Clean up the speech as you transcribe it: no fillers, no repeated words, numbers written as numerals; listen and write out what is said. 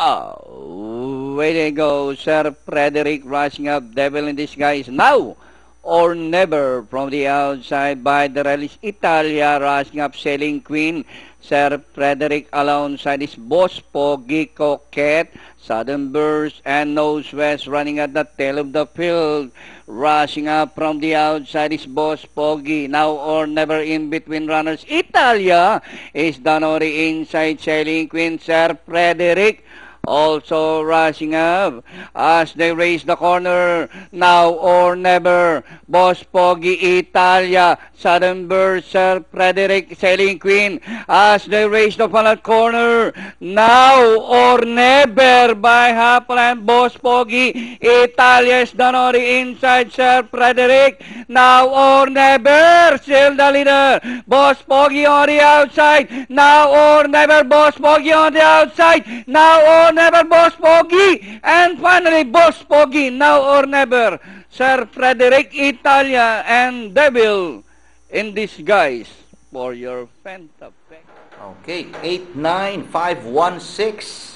Oh, way to go, Sir Frederick, rushing up Devil in Disguise now or never from the outside by the release. Italia rushing up Sailing Queen. Sir Frederick alongside his boss Pogi Coquette. Sudden Burst and Nose West running at the tail of the field. Rushing up from the outside is Boss Pogi. Now or never in between runners. Italia is Danori inside Sailing Queen. Sir Frederick also rushing up as they raise the corner. Now or never. Boss Pogi, Italia, Sudden Burst, Sir Frederick, Sailing Queen as they raise the final corner. Now or never by half length. Boss Pogi, Italia is Danori inside Sir Frederick. Now or never. Still the leader. Boss Pogi on the outside. Now or never. Boss Pogi on the outside. Now or never, Boss Pogi. And finally, Boss Pogi, now or never. Sir Frederick, Italia, and Devil in Disguise for your Fenta. Okay, 89516.